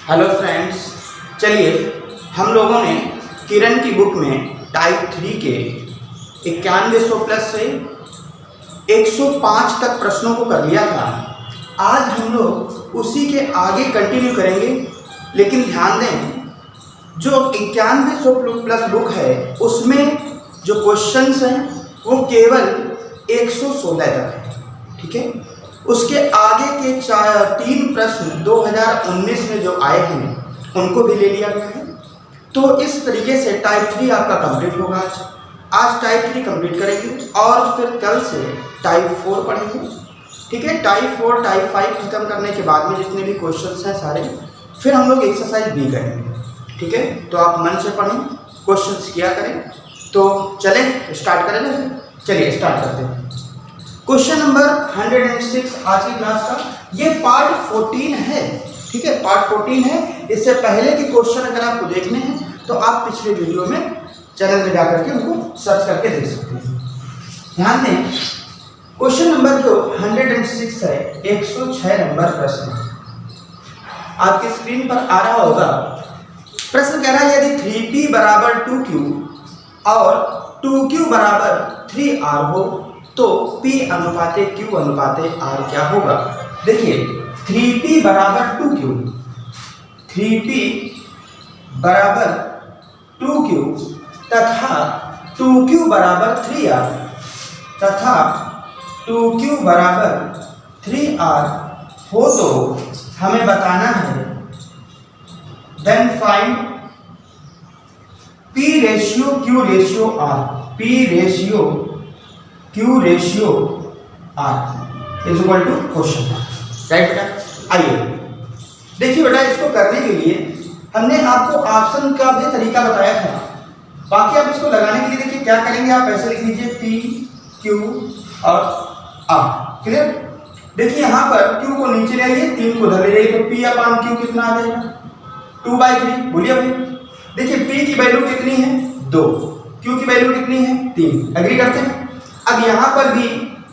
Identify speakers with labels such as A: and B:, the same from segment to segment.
A: Hello friends, चलिए हम लोगों ने किरण की बुक में टाइप 3 के 9100 प्लस से 105 तक प्रश्नों को कर लिया था। आज हम लोग उसी के आगे कंटिन्यू करेंगे, लेकिन ध्यान दें जो 9100 प्लस बुक है उसमें जो क्वेश्चंस हैं वो केवल 116 तक है, ठीक है। उसके आगे के 3 प्रश्न 2019 में जो आए हैं उनको भी ले लिया गया है। तो इस तरीके से टाइप 3 आपका कंप्लीट होगा। आज टाइप 3 कंप्लीट करेंगे और फिर कल से टाइप 4 पढ़ेंगे, ठीक है। टाइप 4 टाइप 5 खत्म करने के बाद में जितने भी क्वेश्चंस हैं सारे, फिर हम लोग एक्सरसाइज भी करेंगे, ठीक है। तो आप मन से पढ़ें, क्वेश्चंस किया करें। तो चलें स्टार्ट करें ना, चलिए स्टार्ट करते हैं। क्वेश्चन नंबर 106 आज की क्लास का, ये पार्ट 14 है, ठीक है। पार्ट 14 है। इससे पहले के क्वेश्चन अगर आपको देखने हैं तो आप पिछले वीडियो में चैनल में जाकर के उनको सर्च करके देख सकते हैं। ध्यान दें, क्वेश्चन नंबर जो 106 है, 106 नंबर प्रश्न आपकी स्क्रीन पर आ रहा होगा। प्रश्न कह रहा है यदि 3p बराबर 2q और 2q बराबर 3r हो तो p अनुपाते q अनुपाते r क्या होगा। देखिए 3p बराबर 2q, 3p बराबर 2q तथा 2q बराबर 3r तथा 2q बराबर 3r हो तो हमें बताना है then find p ratio q ratio r, p ratio q ratio r is equal to question, right बेटा। आइए देखिए बेटा, इसको करने के लिए हमने आपको ऑप्शन का भी तरीका बताया था। बाकी आप इसको लगाने के लिए देखिए क्या करेंगे, आप ऐसे लिख लीजिए p q और r, क्लियर। देखिए यहाँ पर q को नीचे ले आइए, 3 को उधर ले जाइए, तो p अपान q कितना आ जाएगा 2/3। बोलिए भाई, देखिए p की वैल्यू कितनी है 2, q की वैल्यू कितनी है 3, एग्री करते हैं। अब यहाँ पर भी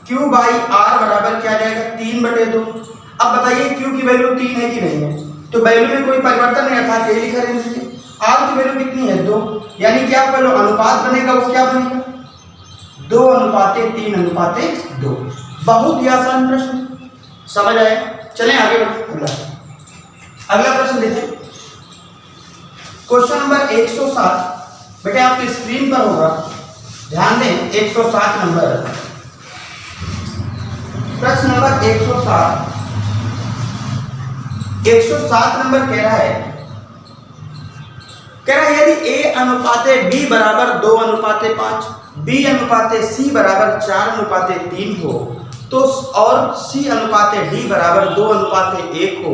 A: q बाई r बराबर क्या आ जाएगा 3/2। अब बताइए q की वैल्यू 3 है कि नहीं है, तो वैल्यू में कोई परिवर्तन नहीं, अर्थात यही लिखा रहेंगे। r की वैल्यू कितनी है 2, यानी क्या पहले अनुपात बनेगा, वो क्या बनेगा 2:3:2। बहुत ही आसान प्रश्न, समझ आया। चलें आगे बढ़े, अगला प्रश्न देखिए। क्वेश्चन नंबर 107 बेटे आपकी स्क्रीन पर होगा, ध्यान दें। 107 नंबर प्रश्न नंबर 107 नंबर कह रहा है यदि a अनुपाते b बराबर 2:5, b अनुपाते c बराबर 4:3 हो तो और c अनुपाते d बराबर 2:1 हो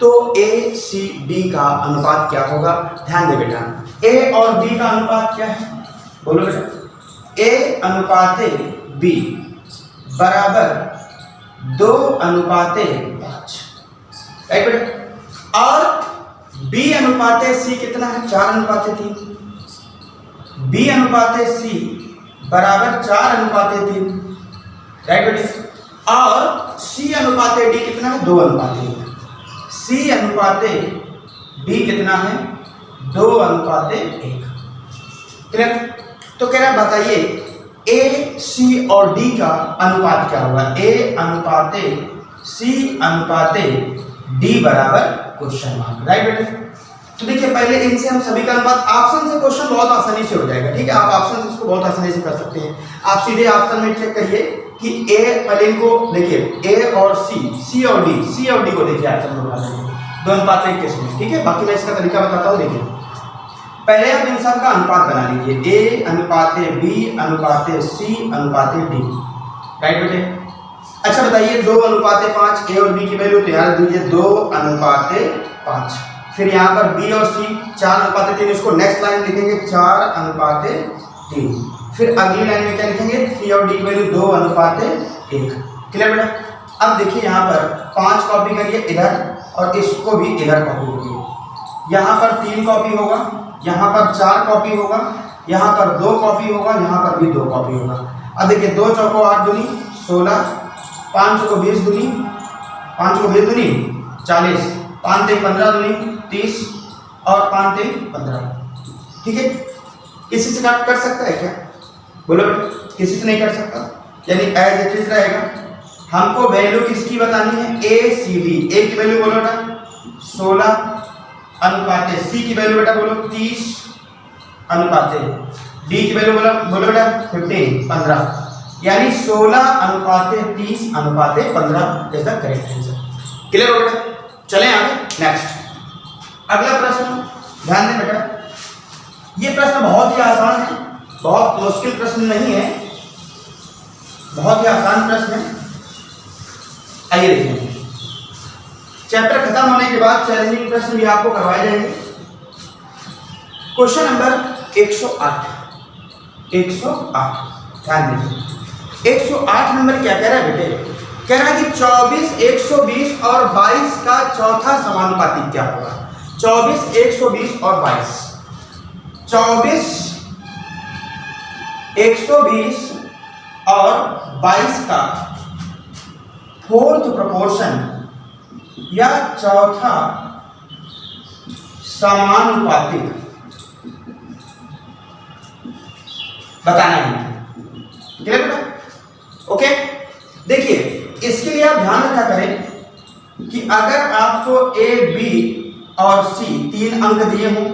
A: तो a c d का अनुपात क्या होगा। ध्यान दे बेटा, a और b का अनुपात क्या है, बोलो बेटा। a अनुपाते b बराबर 2:5, राइट बेटा। और b अनुपाते c कितना है 4:3, b अनुपाते c बराबर 4:3, राइट बेटा। और c अनुपाते d कितना है 2:1, c अनुपाते d कितना है 2:1, क्लियर। तो कह रहा है बताइए a c और d का अनुपात क्या होगा। a अनुपाते c अनुपाते d बराबर क्वेश्चन मार्क, राइट बेटे। तो देखिए पहले इनसे हम सभी का अनुपात, ऑप्शन से क्वेश्चन बहुत आसानी से हो जाएगा, ठीक है। आप ऑप्शन से इसको बहुत आसानी से कर सकते हैं। आप सीधे ऑप्शन में चेक करिए कि a, पहले इनको देखिए a और c और d को देखिए ऑप्शन में बना देंगे 2:1 केस में, ठीक है। बाकी मैं इसका तरीका बताता हूँ। देखिए पहले आप इन सब का अनुपात बना लीजिए, a अनुपाते b अनुपाते c अनुपाते d, right बेटे। अच्छा बताइए 2:5, a और b की वैल्यू तो याद दीजिए 2:5। फिर यहाँ पर b और c 4:3, इसको नेक्स्ट लाइन लिखेंगे 4:3। फिर अगली लाइन में क्या लिखेंगे, c और d की वैल्यू 2:1, क्लियर बेटा। अब देखिए यहाँ पर 5 कॉपी करिए इधर और इसको भी इधर कॉपी करिए। यहाँ पर 3 कॉपी होगा, यहाँ पर 4 कॉपी होगा, यहाँ पर 2 कॉपी होगा, यहाँ पर भी 2 कॉपी होगा। अब देखिए 2 चौको 8 दूनी 16, 5 को 20 दूनी 40, 5 3 15 दूनी 30 और 5 3 15। ठीक है, किसी से काट कर सकता है क्या? बोलो, किसी से नहीं कर सकता, यानी एज इट इज रहेगा। हमको वैल्यू किसकी बतानी है? ए सी डी। ए की वैल्यू बोलो बेटा 16 अनुपात सी की वैल्यू बेटा बोलो 30 अनुपात डी की वैल्यू बोलो बेटा 15, यानी 16 अनुपात 30 अनुपात 15 is the correct answer. Clear हो बेटा? चलें आगे नेक्स्ट। अगला प्रश्न ध्यान दें बेटा, ये प्रश्न बहुत ही आसान है, बहुत मुश्किल प्रश्न नहीं है, बहुत ही आसान प्रश्न है। आइए देखें, चैप्टर खत्म होने के बाद चैलेंजिंग प्रश्न भी आपको करवाए जाएंगे। क्वेश्चन नंबर 108 ध्यान दीजिए। 108 नंबर क्या कह रहा है बेटे? कह रहा है कि 24 120 और 22 का चौथा समानुपाती क्या होगा? 24 120 और 22, 24 120 और 22 का फोर्थ प्रोपोर्शन या चौथा समानुपातिक बताना है। क्लियर बेटा? ओके, देखिए इसके लिए आप ध्यान रखा करें कि अगर आपको ए बी और सी 3 अंक दिए हों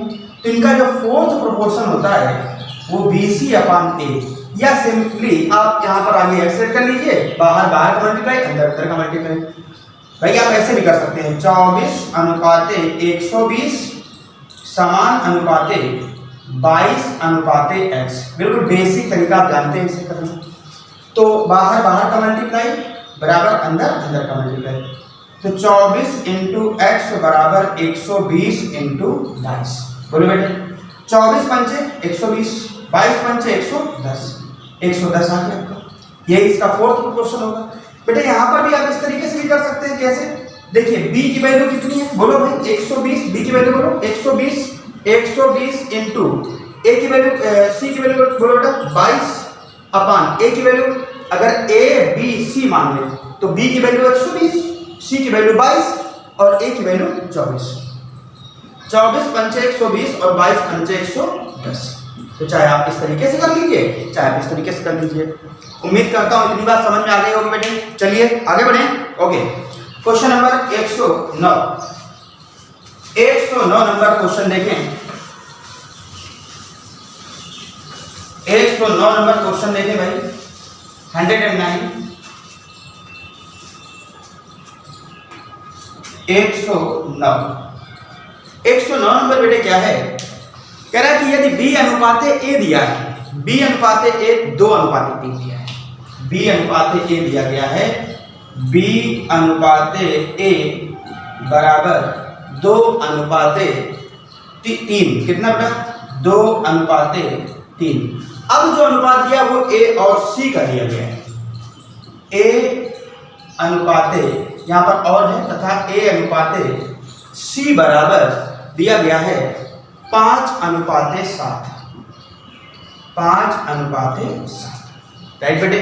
A: तो इनका जो फोर्थ प्रोपोर्शन होता है वो BC अपान ए, या सिंपली आप यहां पर आगे एक्सप्रेस कर लीजिए, बाहर बाहर का मल्टीप्लाई, अंदर अंदर का मल्टीप्लाई। भाई आप ऐसे भी कर सकते हैं 24 अनुपाते 120 समान अनुपाते 22 अनुपाते x। बिल्कुल बेसिक तरीका आप जानते हैं इसे करना। तो बाहर बाहर का मल्टीप्लाई बराबर अंदर अंदर का मल्टीप्लाई, तो 24 इंटू एक्स बराबर 120 इंटू 22। बोलो बेटे 24 पंचे 120, 22 पंचे 110, 110 आ गया आपका। ये इसका फोर्थ प्रोपोर्शन होगा। बेटे यहाँ पर भी आप इस तरीके से भी कर सकते हैं। कैसे? देखिए b की वैल्यू कितनी है? बोलो भाई 120, b की वैल्यू बोलो 120 इंटू a की वैल्यू c की वैल्यू बोलो बेटा 22 अपान a की वैल्यू, अगर a b c मान ले तो b की वैल्यू 120, c की वैल्यू 22 और a की वैल्यू 24। 24 पंचे 120 और 22 पंचे 110। तो चाहे आप इस तरीके से कर लीजिए, चाहे आप इस तरीके से कर लीजिए। उम्मीद करता हूं इतनी बात समझ में आ गई होगी बेटे। चलिए आगे बढ़े। Okay, question number 109 number question देखें। 109 नंबर क्वेश्चन देखें भाई। 109 109 नंबर बेटे क्या है? कह रहा है कि यदि b अनुपाते a दिया है, b अनुपाते a 2 अनुपाते 3 दिया है, b अनुपाते a दिया गया है, b अनुपाते a बराबर 2 अनुपाते 3। कितना बेटा? 2 अनुपाते 3। अब जो अनुपात दिया वो a और c का दिया गया है। a अनुपाते यहां पर और है तथा a अनुपाते c बराबर दिया गया है 5 अनुपाते 7। 5 अनुपाते 7, राइट बेटे?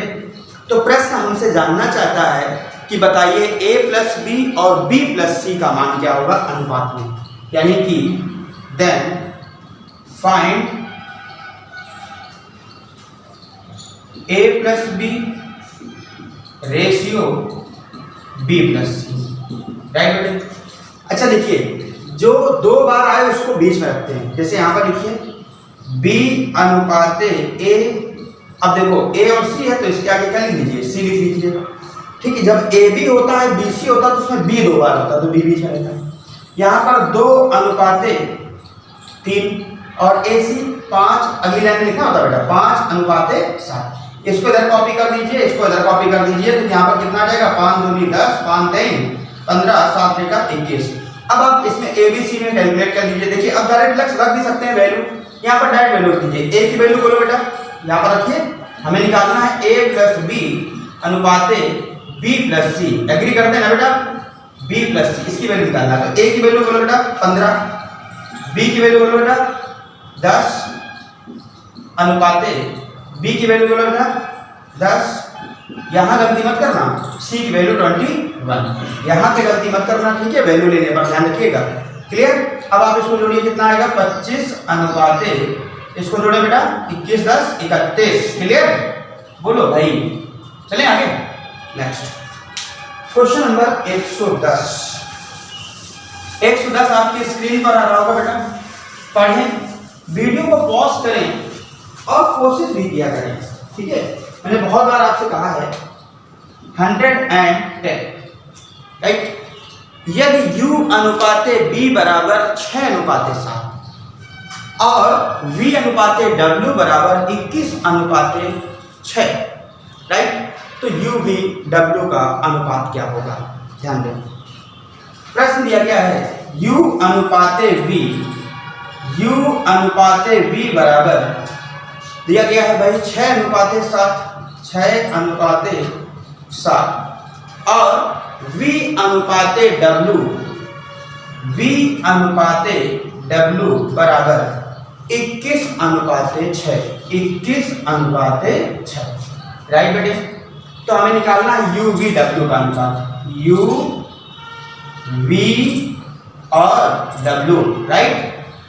A: तो प्रश्न हमसे जानना चाहता है कि बताइए a प्लस बी और b प्लस सी का मान क्या होगा अनुपात में, यानी कि then find a plus B ratio b plus C, right बेटे? अच्छा देखिए, जो 2 बार आए उसको बीच में रखते हैं। जैसे यहां पर लिखिए b अनुपाते a, अब देखो a और c है तो इसके आगे क्या लिख दीजिए? c लिख लीजिएगा। ठीक है, जब ab होता है bc होता है तो उसमें b 2 बार होता है तो b बीच में रहता है। यहाँ पर 2 अनुपाते 3 और ac 5, अगली लाइन में लिखना होता है बेटा 5 अनुपाते 7। इसको इधर कॉपी कर दीजिए, इसको इधर कॉपी कर दीजिए, तो यहाँ पर कितना आ जाएगा? 5 दूनी 10, 5 3 15, 7 3 का 21। अब आप इसमें ABC में कैलकुलेट कर लीजिए। देखिए अब डायरेक्ट लक्ष्य रख भी सकते हैं वैल्यू, यहाँ पर डायरेक्ट वैल्यू रख दीजिए। a की वैल्यू बोलो बेटा, यहाँ पर रखिए, हमें निकालना है a प्लस b अनुपाते b प्लस c। एग्री करते हैं ना बेटा? b प्लस c इसकी वैल्यू निकालना है। तो a की वैल्यू बोलो बेटा 15, b की वैल्यू बोलो बेटा 10 अनुपाते b की वैल्यू बोलो बेटा 10 यहाँ गलती मत करना, सी की वैल्यू 21, यहाँ पे गलती मत करना, ठीक है, वैल्यू लेने पर ध्यान रखिएगा। क्लियर। अब आप इसको जोड़िए, कितना आएगा 25 इसको जोड़े बेटा 21 10 31। क्लियर, बोलो भाई। चलें आगे। Next question number 110। 110 आपकी स्क्रीन पर आ रहा होगा बेटा। पढ़ें, वीडियो को पॉज करें और कोशिश भी किया करें, ठीक है। मैंने बहुत बार आपसे कहा है 110, राइट। यदि u अनुपाते b बराबर 6:7 और v अनुपाते w बराबर 21:6, राइट, तो u v w का अनुपात क्या होगा? ध्यान दें, प्रश्न दिया गया है u अनुपाते v बराबर दिया गया है भाई 6:7 और v अनुपाते w बराबर 21:6, राइट बेटे। तो हमें निकालना है u v w का अनुपात, u v और w, राइट।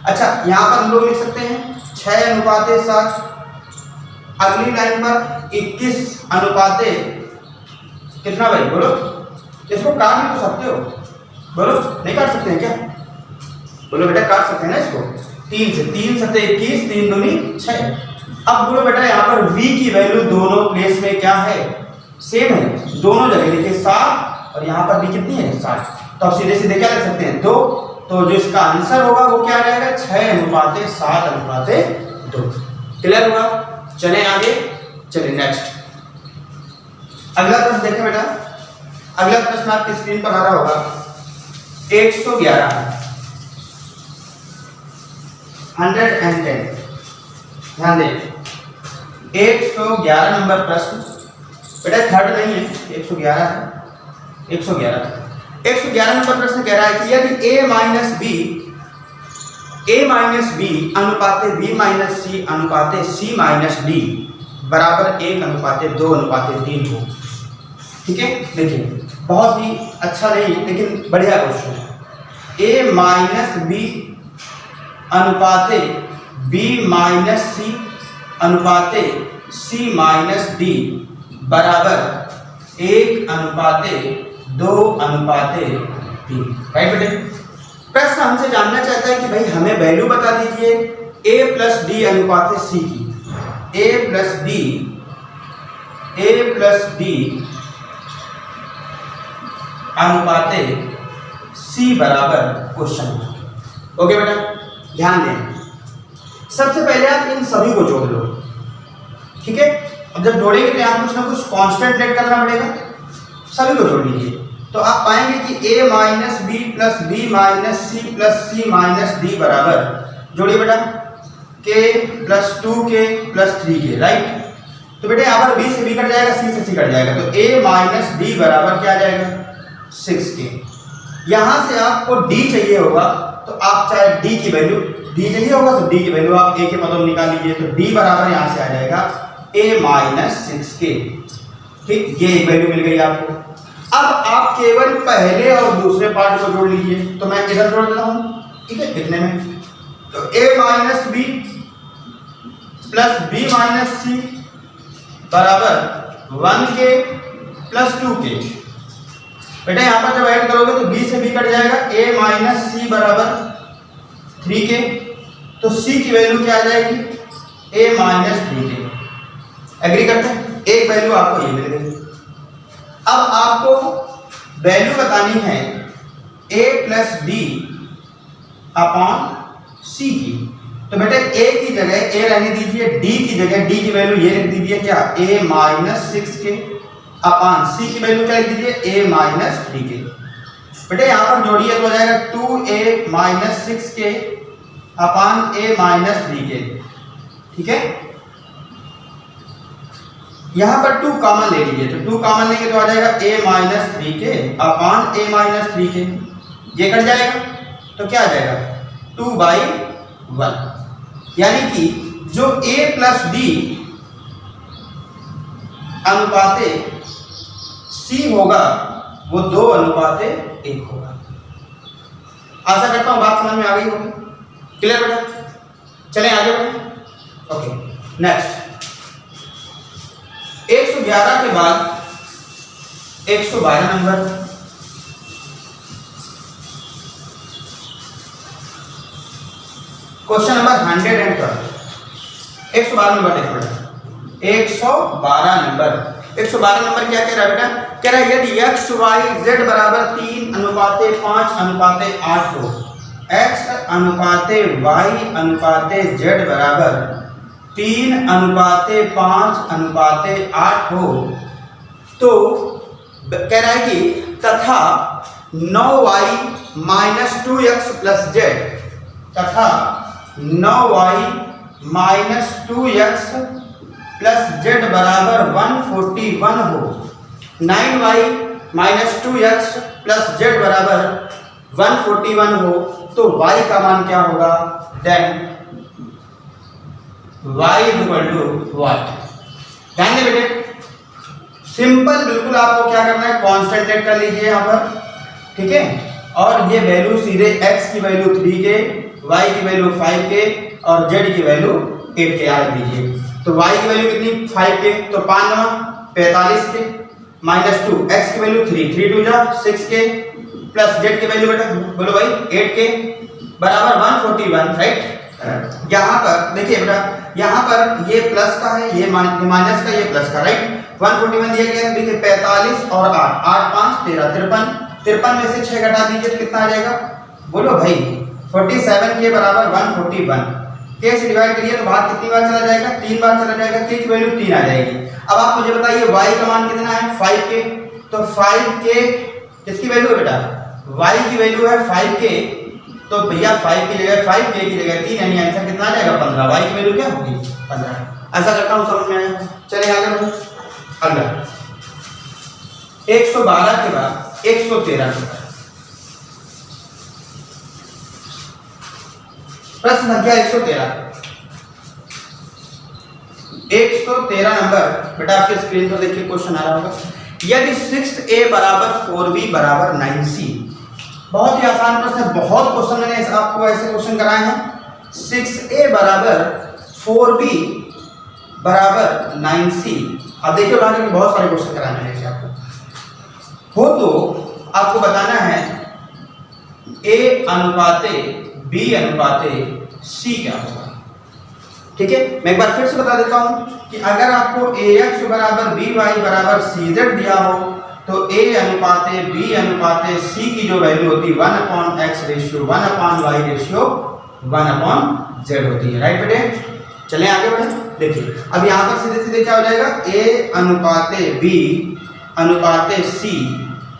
A: अच्छा, यहाँ पर हम लोग लिख सकते हैं 6:7, अगली लाइन पर 21 कितना भाई, बोलो। इसको काट भी तो सकते हो, बोलो, नहीं काट सकते हैं क्या? बोलो बेटा, काट सकते हैं ना इसको। 3 से 3 7 21, 3 दूनी 6। अब बोलो बेटा, यहाँ पर v की वैल्यू दोनों प्लेस में क्या है? सेम है, दोनों जगह देखिए 7 और यहाँ पर भी कितनी है? 7। तो अब सीधे सीधे क्या लिख सकते हैं? 2। तो जो इसका आंसर होगा वो क्या रहेगा? 6:7:2। क्लियर हुआ? चले आगे, चले नेक्स्ट। अगला प्रश्न देखें बेटा। अगला प्रश्न आपकी स्क्रीन पर आ रहा होगा 111 110। ध्यान दें, 111 नंबर प्रश्न बेटा, थर्ड नहीं है, 111 है। 111 नंबर प्रश्न कह रहा है कि यदि a b अनुपाते b - c अनुपाते c - d बराबर 1:2:3 हो, ठीक है। देखिए, बहुत ही अच्छा नहीं लेकिन बढ़िया क्वेश्चन है। a - b अनुपाते b - c अनुपाते c - d बराबर 1:2:3, राइट बेटे। प्रश्न हमसे जानना चाहता है कि भाई हमें वैल्यू बता दीजिए a + d अनुपाते c की। a + d अनुपाते c बराबर क्वेश्चन। ओके बेटा, ध्यान दें। सबसे पहले आप इन सभी को जोड़ लो, ठीक है। अब जब जोड़ेंगे तो यहाँ कुछ ना कुछ कांस्टेंट लेट करना पड़ेगा, सभी को जोड़ लीजिए। तो आप पाएंगे कि a - b + b - c + c - d बराबर, जोड़िए बेटा, k + 2k + 3k, राइट। तो बेटा यहाँ पर b से b कट जाएगा, c से c कट जाएगा, तो a - d बराबर क्या आ जाएगा? 6k। यहाँ से आपको d चाहिए होगा, तो आप चाहे d की वैल्यू d चाहिए होगा तो d की वैल्यू आप a के पदों में निकाल लीजिए। तो d बराबर यहाँ से आ जाएगा a - 6k, ठीक। ये एक वैल्यू मिल गई आपको। अब आप केवल पहले और दूसरे पार्ट को जोड़ लीजिए। तो मैं इधर जोड़ देता हूँ, ठीक है, कितने में? तो a - b + b - c बराबर 1k + 2k। बेटा यहाँ पर जब ऐड करोगे तो b से b कट जाएगा, a - c बराबर 3k। तो c की वैल्यू क्या आ जाएगी? a - 3k। एग्री करते हैं? एक वैल्यू आपको ये मिल गई। अब आपको वैल्यू बतानी है a + d अपॉन c की। तो बेटा a की जगह a रहने दीजिए, d की जगह d की वैल्यू ये लिख दीजिए, क्या? a - 6k अपॉन c की वैल्यू क्या लिख दीजिए? a - 3k। बेटा यहाँ पर जोड़िए तो हो जाएगा 2a - 6k upon a - 3k, ठीक है। यहाँ पर 2 कॉमन ले लीजिए, तो 2 कॉमन लेंगे तो आ जाएगा a - 3k upon a - 3k। ये कट जाएगा तो क्या आ जाएगा? 2/1। यानी कि जो a + d अनुपाते C होगा वो 2:1 होगा। आशा करता हूं बात समझ में आ गई होगी। क्लियर बेटा? चलें आगे बढ़े। ओके नेक्स्ट 111 के बाद 112 नंबर। क्वेश्चन नंबर 112 112 नंबर देखो बेटा। 112 नंबर 112 नंबर क्या कह रहा है बेटा? कह रहा है यदि x y z बराबर 3:5:8 हो, x अनुपाते y अनुपाते z बराबर 3:5:8 हो, तो कह रहा है कि तथा 9y - 2x + z तथा 9y - 2x + z बराबर 141 हो। 9y - 2x + z बराबर 141 हो तो y का मान क्या होगा? Then y = what? ध्यान दें बेटे, सिंपल बिल्कुल आपको क्या करना है, कांस्टेंट लेट कर लीजिए यहाँ पर, ठीक है। और ये वैल्यू सीधे x की वैल्यू 3 के, y की वैल्यू 5 के और z की वैल्यू 8 के रख दीजिए। तो y की वैल्यू कितनी? 5 के, तो 5 × 45 के -2, x की वैल्यू 3, 3 × 2 6 के प्लस z की वैल्यू बेटा बोलो भाई 8 के बराबर 141, राइट। यहाँ पर देखिए बेटा, यहाँ पर ये प्लस का है, ये माइनस का, ये प्लस का, राइट। 141 दिया गया है, देखिए 45 और 8, 8 5 13, 53 में से 6 घटा दीजिए तो कितना आ जाएगा? बोलो भाई 47 के बराबर 141 के से डिवाइड करिए तो बाहर कितनी बार चला जाएगा? 3 बार चला जाएगा। के की वैल्यू 3 आ जाएगी। अब आप मुझे बताइए y का मान कितना है? 5 के, तो 5 के किसकी वैल्यू है बेटा? y की वैल्यू है 5 के, तो भैया 5 की जगह 5 के की जगह 3, यानी आंसर कितना आ जाएगा? 15। y की वैल्यू क्या होगी? 15। ऐसा करता हूं, समझ में आया? चलिए आगे बढ़ो। अगला 112 के बाद 113 नंबर, प्रश्न संख्या 113 नंबर बेटा आपके स्क्रीन पर देखिए क्वेश्चन आ रहा होगा। यदि 6a = 4b = 9c, बहुत ही आसान प्रश्न है, बहुत क्वेश्चन मैंने आपको ऐसे क्वेश्चन कराए हैं। 6a = 4b = 9c। अब देखिए उदाहरण के बहुत सारे क्वेश्चन कराए मैंने ऐसे आपको हो, तो आपको बताना है a अनुपाते b अनुपाते c क्या होगा, ठीक है। मैं एक बार फिर से बता देता हूं कि अगर आपको ax = by = cz दिया हो तो a अनुपाते b अनुपाते c की जो वैल्यू होती है 1/x ratio 1/y ratio 1/z होती है, राइट बेटे। चलें आगे बढ़े। देखिए अब यहाँ पर सीधे सीधे क्या हो जाएगा? a अनुपाते b अनुपाते c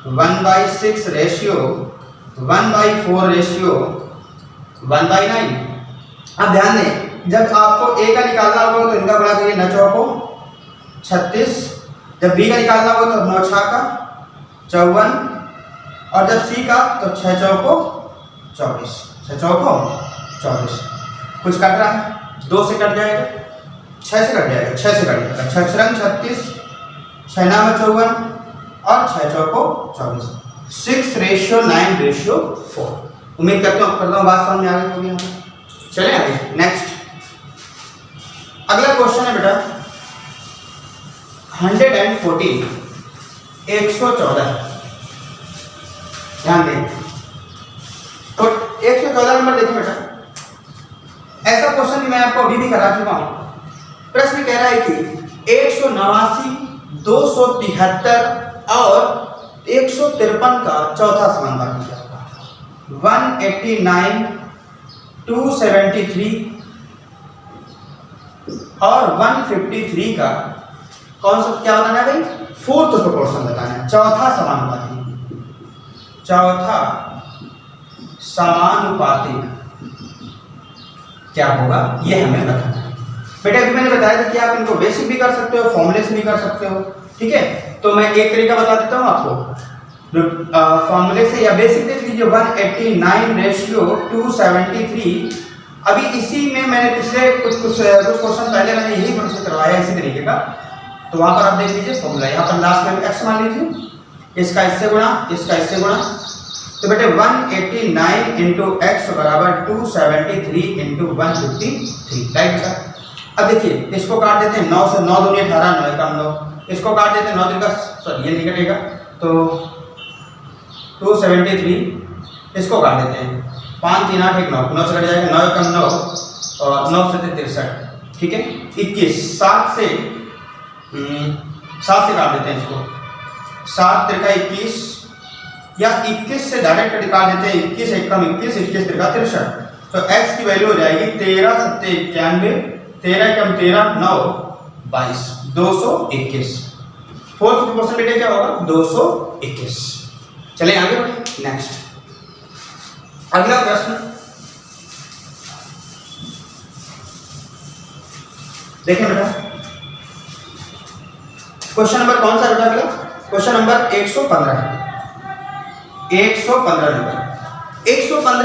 A: 1/6 ratio 1/4 ratio 1/9। अब ध्यान दें, जब आपको a का निकालना होगा तो इनका गुणा करिए 9 चौको 36, जब b का निकालना होगा तो 9 छाका 54 और जब c का तो 6 चौको 24, 6 चौको 24। कुछ कट रहा है? 2 से कट जाएगा, 6 से कट जाएगा, 6 से कट जाएगा, 6 6 36, 6 9 54 और 6 चौको 24, 6:9:4। उम्मीद करता हूँ बात समझ में आ गई होगी यहाँ पर। चलें आगे नेक्स्ट। अगला क्वेश्चन है बेटा 114 114। ध्यान दें, तो 114 नंबर देखिए बेटा, ऐसा क्वेश्चन भी मैं आपको अभी भी करा चुका हूं। प्रश्न कह रहा है कि 189 273 और 153 का चौथा समानुपाती क्या होगा? 189 273 और 153 का कौन सा क्या बताना है भाई? फोर्थ प्रोपोर्शन बताना है, चौथा समानुपाती। चौथा समानुपाती क्या होगा ये हमें बताना है बेटा। अभी मैंने बताया था कि आप इनको बेसिक भी कर सकते हो, फॉर्मूले से भी कर सकते हो, ठीक है। तो मैं एक तरीका बता देता हूँ आपको, फॉर्मूले से या बेसिक देख लीजिए। 189:273। अभी इसी में मैंने पिछले कुछ क्वेश्चन पहले मैंने यही प्रोसेस करवाया इसी तरीके का। तो वहां पर आप देख लीजिए फॉर्मूला, यहाँ पर लास्ट में x मान लीजिए, इसका इससे गुणा, इसका इससे गुणा, तो बेटे 189 इंटू एक्स बराबर 273 इंटू 153, राइट बेटा। अब देखिए इसको काट देते हैं, 9 से 9 दूनी 18, 9 कम 9, इसको काट देते हैं, 9 3 का सॉरी ये नहीं कटेगा, तो 273 इसको काट देते हैं, 5 3 8 1 9, 9 से कट जाएगा, 9 कम 9 और 9 से 63, ठीक है। 21 7 से काट देते हैं इसको, 7 3 का 21 या 21 से डायरेक्ट काट देते हैं, 21 1 कम 21, 21 3 का 63, तो x की वैल्यू हो जाएगी 13 7 91, 13 कम 13 9 22, 221। फोर्थ प्रोपोर्शन बेटे क्या होगा 221। चलिए आगे बढ़े, नेक्स्ट अगला प्रश्न देखें बेटा। क्वेश्चन नंबर कौन सा बेटा? अगला क्वेश्चन नंबर 115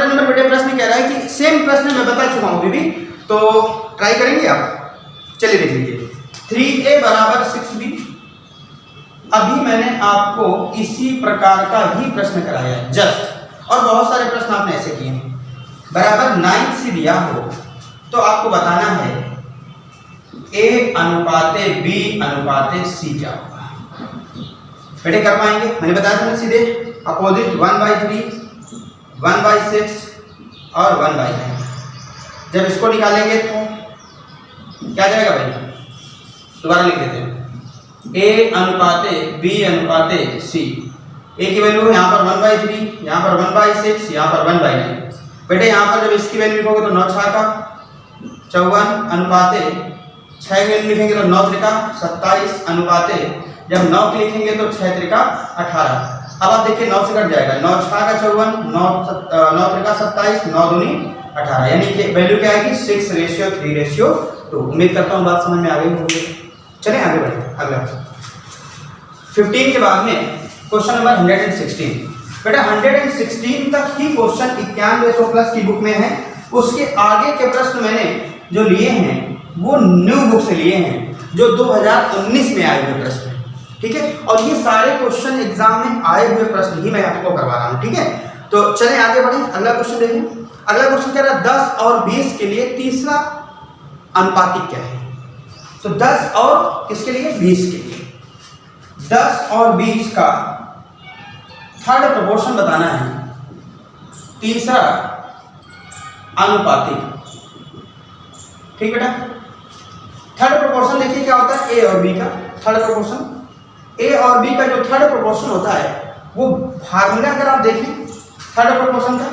A: नंबर बेटे प्रश्न कह रहा है कि सेम प्रश्न मैं बता चुका हूं अभी भी, तो ट्राई करेंगे आप। चलिए देख लीजिए, 3a बराबर 6b, अभी मैंने आपको इसी प्रकार का ही प्रश्न कराया है जस्ट, और बहुत सारे प्रश्न आपने ऐसे किए हैं। बराबर 9c दिया हो तो आपको बताना है a अनुपाते b अनुपाते c क्या होगा। बेटे कर पाएंगे? मैंने बताया था सीधे अपोजिट 1/3, 1/6 और 1/9। जब इसको निकालेंगे तो क्या जाएगा भाई? दोबारा लिख देते हैं, a अनुपाते b अनुपाते c, a की वैल्यू यहाँ पर 1/3, यहाँ पर 1/6, यहाँ पर 1/9। बेटे यहाँ पर जब इसकी वैल्यू लिखोगे तो 9 6 का 54 अनुपाते 6 की वैल्यू लिखेंगे तो 9 3 का 27 अनुपाते जब 9 की लिखेंगे तो 6 3 का 18। अब आप देखिए 9 से कट जाएगा, 9 6 का 54, 9 3 का 27, 9 दूनी 18, यानी कि वैल्यू क्या आएगी 6:3:2। उम्मीद करता हूँ बात समझ में आ गई होगी। चलें आगे बढ़े, अगला 15 के बाद में क्वेश्चन नंबर 116। बेटा 116 तक ही क्वेश्चन 9100+ की बुक में है, उसके आगे के प्रश्न मैंने जो लिए हैं वो न्यू बुक से लिए हैं, जो 2019 में आए हुए प्रश्न, ठीक है। और ये सारे क्वेश्चन एग्जाम में आए हुए प्रश्न ही मैं आपको करवा रहा हूँ, ठीक है। तो चलें आगे बढ़ें, अगला क्वेश्चन देखें। अगला क्वेश्चन कह रहा है 10 और 20 के लिए तीसरा अनुपातिक क्या है। तो 10 और किसके लिए? 20 के लिए। 10 और 20 का थर्ड प्रोपोर्शन बताना है, तीसरा अनुपातिक, ठीक बेटा। थर्ड प्रोपोर्शन देखिए क्या होता है, ए और बी का थर्ड प्रोपोर्शन। ए और बी का जो थर्ड प्रोपोर्शन होता है वो फार्मूला अगर आप देखें थर्ड प्रोपोर्शन का,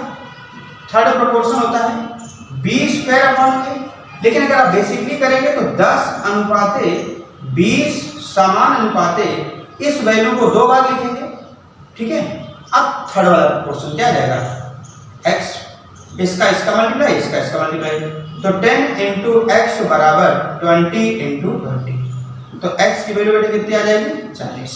A: थर्ड प्रोपोर्शन होता है b²/a, लेकिन अगर आप बेसिकली करेंगे तो 10 अनुपाते 20 समान अनुपाते इस वैल्यू को 2 बार लिखेंगे, ठीक है। अब थर्ड वाला प्रोपोर्शन क्या जाएगा, x, इसका इसका मल्टीप्लाई, इसका इसका मल्टीप्लाई, तो 10 इंटू एक्स बराबर 20 इंटू 20, तो x की वैल्यू बेटे कितनी आ जाएगी 40,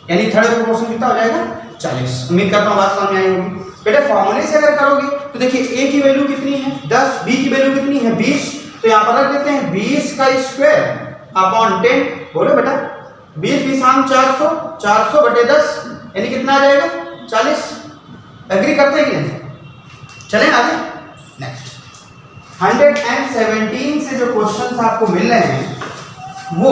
A: यानी थर्ड प्रोपोर्शन कितना हो जाएगा 40। उम्मीद करता हूँ बात समझ में आई होगी। बेटे फॉर्मूले से अगर करोगे तो देखिए a की वैल्यू कितनी है 10, b की वैल्यू कितनी है 20, तो यहाँ पर रख देते हैं 20 का स्क्वायर अपॉन 10, बोलो बेटा 20 20 400, 400 बटे 10 यानी कितना आ जाएगा 40। एग्री करते हैं कि नहीं? चलें आगे, नेक्स्ट 117 से जो क्वेश्चंस आपको मिल रहे हैं वो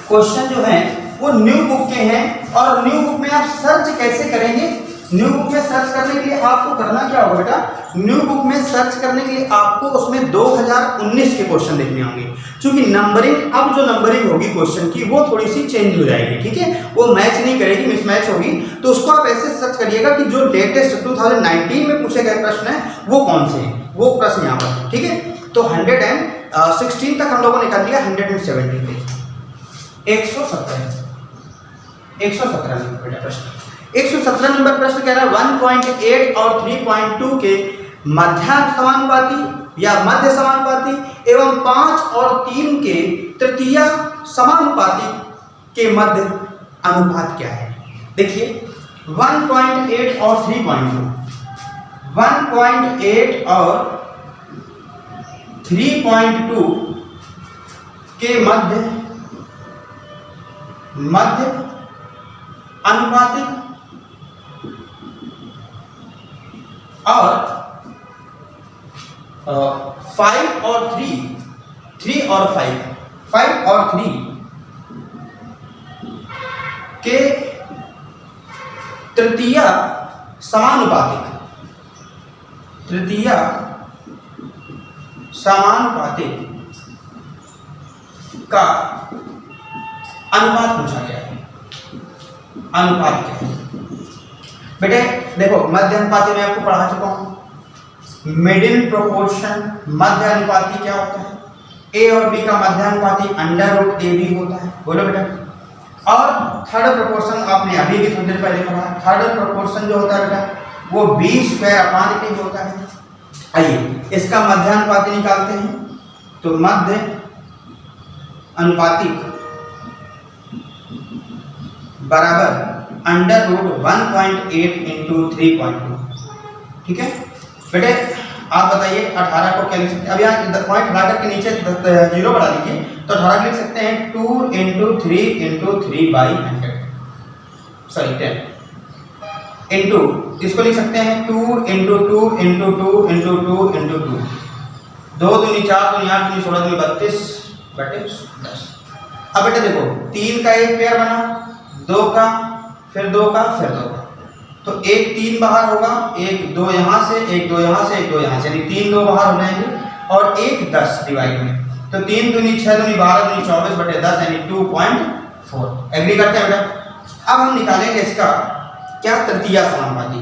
A: क्वेश्चन जो हैं वो न्यू बुक के हैं। और न्यू बुक में आप सर्च कैसे करेंगे? न्यू बुक में सर्च करने के लिए आपको करना क्या होगा बेटा, न्यू बुक में सर्च करने के लिए आपको उसमें 2019 के क्वेश्चन देखने होंगे, क्योंकि नंबरिंग अब जो नंबरिंग होगी क्वेश्चन की वो थोड़ी सी चेंज हो जाएगी, ठीक है। वो मैच नहीं करेगी, मिसमैच होगी, तो उसको आप ऐसे सर्च करिएगा कि जो लेटेस्ट 2019 में पूछे गए प्रश्न हैं वो कौन से हैं, वो प्रश्न यहाँ पर, ठीक है। तो 116 तक हम लोगों ने कर लिया, 117 पे 117 नंबर बेटा प्रश्न। 117 नंबर प्रश्न कह रहा है 1.8 और 3.2 के मध्याह्न समानुपाती या मध्य समानुपाती एवं 5 और 3 के तृतीय समानुपाती के मध्य अनुपात क्या है। देखिए 1.8 और 3.2, 1.8 और 3.2 के मध्य मध्य अनुपातिक और 5 और 3 और 5 और 3 के तृतीय समानुपातिक का अनुपात पूछा गया है। अनुपात क्या है बेटे? देखो मध्य अनुपाती मैं आपको पढ़ा चुका हूं। मिडिल प्रोपोर्शन मध्य अनुपाती क्या होता है? ए और बी का मध्य अनुपाती √AB होता है। बोलो बेटा। और थर्ड प्रोपोर्शन आपने अभी भी थोड़ी देर पहले पढ़ा। थर्ड प्रोपोर्शन जो होता है बेटा वो B²/A होता है। आइए इसका मध्य अनुपाती निकालते हैं। तो मध्य अनुपातिक बराबर √1.8 × 3.2। ठीक है बेटे, आप बताइए 18 को क्या लिख सकते हैं? अब यहाँ पॉइंट हटा करके नीचे 0 बढ़ा लीजिए तो 18 लिख सकते हैं 2 × 3 × 3/100 सॉरी 10 इंटू इसको लिख सकते हैं 2 × 2 × 2 × 2 × 2 × 2 2 दूनी 4 दूनी 8 दूनी 16 दूनी 32 बटे 10। अब बेटे देखो 3 का एक पेयर बना, 2 का, फिर 2 का, फिर 2 का, तो एक 3 बाहर होगा, एक 2 यहाँ से, एक 2 यहाँ से, एक 2 यहाँ से, यानी 3 2 बाहर हो जाएंगे और एक 10 डिवाइड में, तो 3 दूनी 6 दूनी 12 दूनी 24 बटे 10 यानी 2.4। एग्री करते हैं बेटा? अब हम निकालेंगे इसका क्या तृतीय समानुपाती।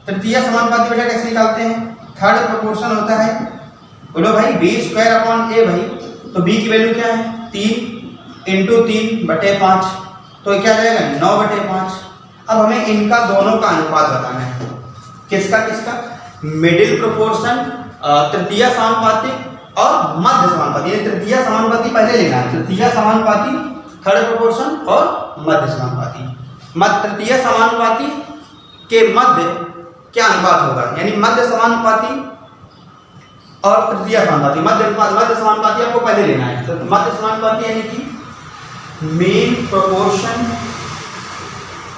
A: तृतीय समानुपाती बेटा कैसे निकालते हैं? थर्ड प्रोपोर्शन होता है, बोलो भाई B²/A भाई, तो B की वैल्यू क्या है? 3 × 3 बटे 5, तो क्या जाएगा 9/5। अब हमें इनका दोनों का अनुपात बताना है। किसका किसका? मिडिल प्रोपोर्शन, तृतीय समानुपाती और मध्य समानुपाती। तृतीय समानुपाती पहले लेना है, तृतीय समानुपाती, थर्ड प्रोपोर्शन और मध्य समानुपाती। तृतीय समानुपाती के मध्य क्या अनुपात होगा? यानी मध्य समानुपाती और तृतीय समानुपाती, मध्य समानुपाती आपको पहले लेना है। तो मध्य समानुपाती यानी कि mean proportion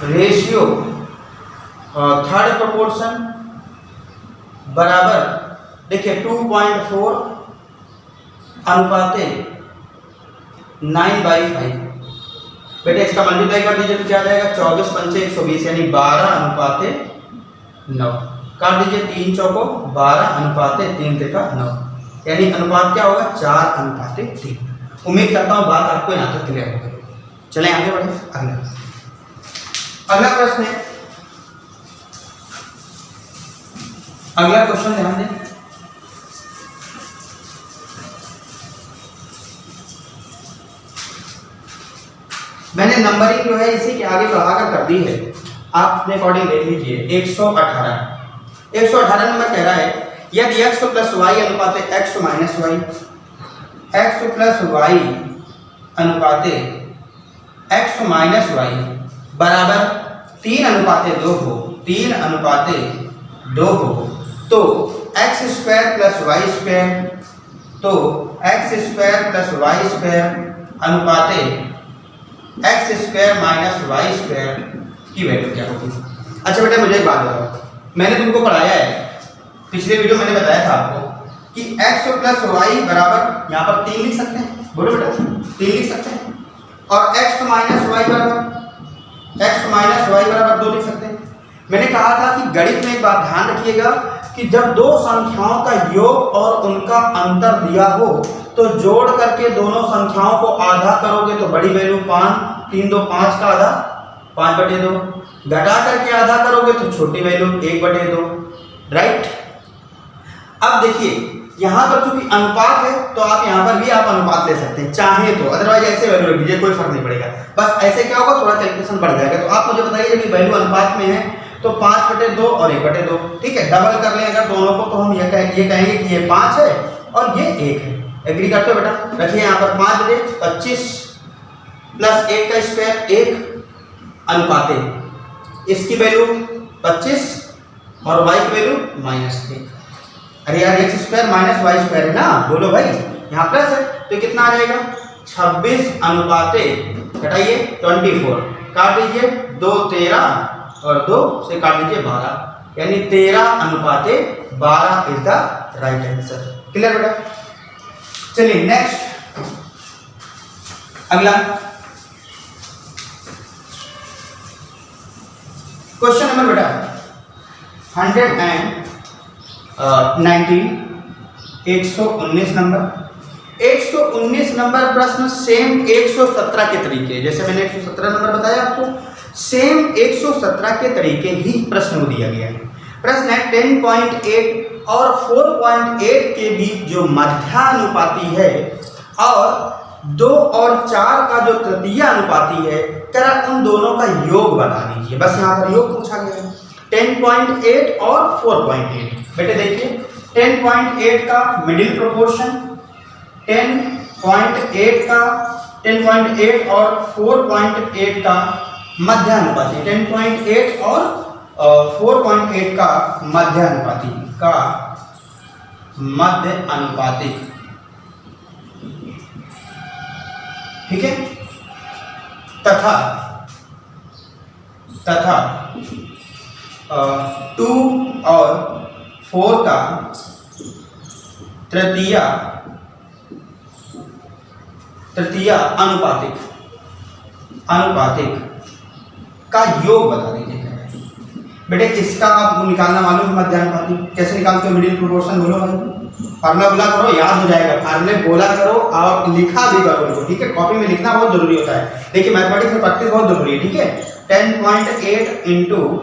A: ratio third proportion बराबर देखिए 2.4 अनुपाते 9/5। बेटे इसका मल्टीप्लाई कर दीजिए तो क्या आ जाएगा? 24 × 5 = 120 यानी 12/9। काट दीजिए 3 चौको 12/3 × 9 यानी अनुपात क्या होगा? 4/3। उम्मीद करता हूँ बात आपको यहाँ तक क्लियर हो गई। चलें आगे बढ़े। अगला प्रश्न है, अगला क्वेश्चन ध्यान दें। मैंने नंबरिंग जो है इसी के आगे बढ़ाकर कर दी है, आप अपने अकॉर्डिंग देख लीजिए। 118 नंबर कह रहा है यदि x + y अनुपाते x - y, x + y अनुपाते x - y बराबर 3/2 हो, 3/2 हो, तो x² + y², तो x² + y² अनुपाते x² - y² की वैल्यू क्या होगी? अच्छा बेटा मुझे एक बात बताओ, मैंने तुमको पढ़ाया है, पिछले वीडियो मैंने बताया था आपको कि x + y बराबर यहाँ पर 3 लिख सकते हैं। बोलो बेटा 3 लिख सकते हैं, और x - y बराबर 2 लिख सकते हैं। मैंने कहा था कि गणित में एक बात ध्यान रखिएगा कि जब दो संख्याओं का योग और उनका अंतर दिया हो तो जोड़ करके दोनों संख्याओं को आधा करोगे तो बड़ी वैल्यू 5, 3 2 5 का आधा 5/2, घटा करके आधा करोगे तो छोटी वैल्यू 1/2, राइट। अब देखिए यहाँ पर चूंकि अनुपात है तो आप यहाँ पर भी आप अनुपात ले सकते हैं चाहे तो, अदरवाइज ऐसे वैल्यू रख दीजिए, कोई फर्क नहीं पड़ेगा। बस ऐसे क्या होगा, थोड़ा कैलकुलेशन बढ़ जाएगा। तो आप मुझे बताइए जब वैल्यू अनुपात में है तो 5/2 और 1/2, ठीक है। डबल कर लें अगर दोनों को तो हम ये कहेंगे कि ये 5 है और ये 1 है। एग्री करते हो बेटा? रखिए यहाँ पर 5/25 + 1 का स्क्वायर 1 अनुपाते इसकी वैल्यू 25 और y की वैल्यू -1। अरे यार x² - y² है ना, बोलो भाई, यहाँ प्लस है तो कितना आ जाएगा? 26/1 घटाइए 24, काट दीजिए 2 13 और 2 से काट दीजिए 12, यानी 13:12 is the right answer. Clear बेटा? चलिए नेक्स्ट, अगला क्वेश्चन नंबर बेटा 119, 119 नंबर। 119 नंबर प्रश्न सेम 117 के तरीके, जैसे मैंने 117 नंबर बताया आपको, सेम 117 के तरीके ही प्रश्न दिया गया है। प्रश्न है 10.8 और 4.8 के बीच जो मध्यानुपाती है और 2 और 4 का जो तृतीय अनुपाती है, जरा उन दोनों का योग बता दीजिए। बस यहाँ पर योग पूछा गया है 10.8 और 4.8। बेटे देखिए 10.8 का मिडिल प्रोपोर्शन, 10.8 और 4.8 का मध्यानुपाती, 10.8 और 4.8 का मध्यानुपाती ठीक है। तथा 2 और 4 का तृतीय अनुपातिक का योग बता दीजिए। बेटे इसका आपको निकालना मालूम है मध्यानुपाती, कैसे निकालते हो? मिडिल प्रोपोर्शन बोलो भाई, फार्मूला बोला करो, याद हो जाएगा। फार्मूले बोला करो और लिखा भी करो उनको, ठीक है? कॉपी में लिखना बहुत जरूरी होता है। देखिए मैथमेटिक्स में प्रैक्टिस बहुत जरूरी है, ठीक है? 10.8 इंटू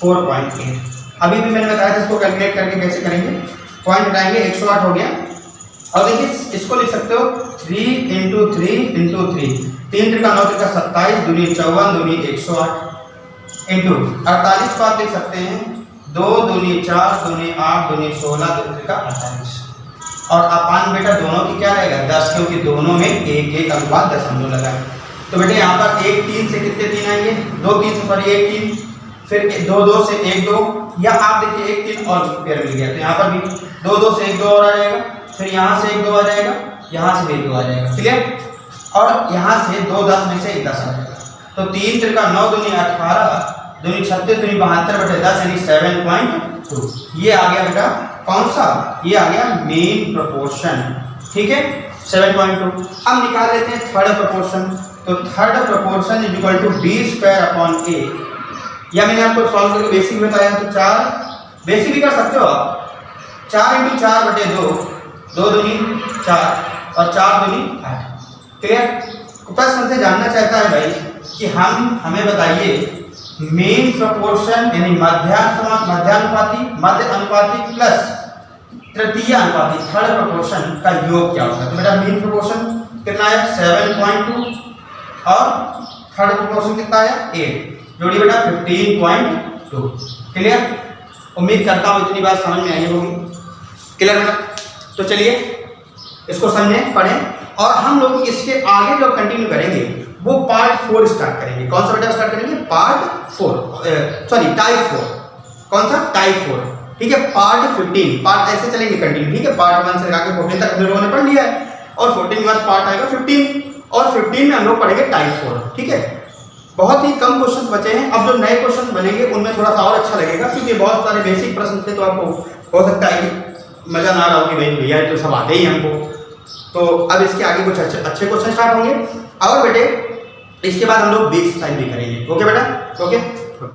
A: 4.8, अभी भी मैंने बताया था इसको कैलकुलेट करके कैसे करेंगे। पॉइंट हटाएंगे 108 हो गया। और देखिए इसको लिख सकते हो 3 इंटू 3 इंटू 3, 3 3 का 9 3 का 27, दूनी 54, दूनी 108 इंटू 48 को आप देख सकते हैं 2 दूनी 4, दूनी 8, दूनी 16, दूनी का 48। और अपान बेटा दोनों की क्या रहेगा 10, क्योंकि दोनों में 1 अनुपात 0 लगा है। तो बेटे यहाँ पर 1 3 से कितने 3 आएंगे? 2 3 से सॉरी 1 3, फिर 2 2 से 1 2, या आप देखिए 1 3 और पेयर मिल गया, तो यहाँ पर भी 2 2 से 1 2 और आ जाएगा, फिर यहाँ से 1 2 आ जाएगा, यहाँ से भी 1 2 आ जाएगा। क्लियर? और यहाँ से 2 10 में से 1 10 आ जाएगा। तो 3 3 का 9 दूनी 18, दूनी 36, दूनी 72 बटे 10 यानी 7.2। ये आ गया बेटा कौन सा? ये आ गया मेन प्रोपोर्शन, ठीक है? 7.2। अब निकाल लेते हैं थर्ड प्रोपोर्शन। तो third proportion is equal to b²/a, या मैंने आपको सॉल्व करके बेसिक बताया, तो 4 बेसिक भी कर सकते हो आप, 4 इंटू 4 बटे 2, 2 दूनी 4 और 4 दूनी 8। क्लियर? प्रश्न से जानना चाहता है भाई कि हमें बताइए मेन प्रोपोर्शन यानी मध्यानुपाती, मध्य अनुपाती प्लस तृतीय अनुपाती, थर्ड प्रोपोर्शन का योग क्या होता है? तो बेटा मेन प्रोपोर्शन कितना है 7.2 और थर्ड प्रोपोर्शन कितना है 8, जोड़ी बेटा 15.2। क्लियर? उम्मीद करता हूँ इतनी बात समझ में आई होगी। क्लियर बेटा? तो चलिए इसको समझें, पढ़ें, और हम लोग इसके आगे लोग कंटिन्यू करेंगे, वो पार्ट 4 स्टार्ट करेंगे। कौन सा बेटा स्टार्ट करेंगे? Part 4, sorry type 4। कौन सा? टाइप 4, ठीक है? पार्ट 15, पार्ट ऐसे चलेंगे कंटिन्यू, ठीक है? पार्ट 1 से लेकर 14 तक हम लोगों ने पढ़ लिया है, और 14 के बाद पार्ट आएगा 15, और 15 में हम लोग पढ़ेंगे टाइप 4, ठीक है? बहुत ही कम क्वेश्चन बचे हैं। अब जो नए क्वेश्चन बनेंगे उनमें थोड़ा सा और अच्छा लगेगा, क्योंकि बहुत सारे बेसिक प्रश्न थे, तो आपको हो सकता है कि मजा ना आ रहा हो कि भाई भैया तो सब आते ही हमको। तो अब इसके आगे कुछ अच्छे क्वेश्चन स्टार्ट होंगे, और बेटे इसके बाद हम लोग 20 साइड भी करेंगे। ओके बेटा? ओके।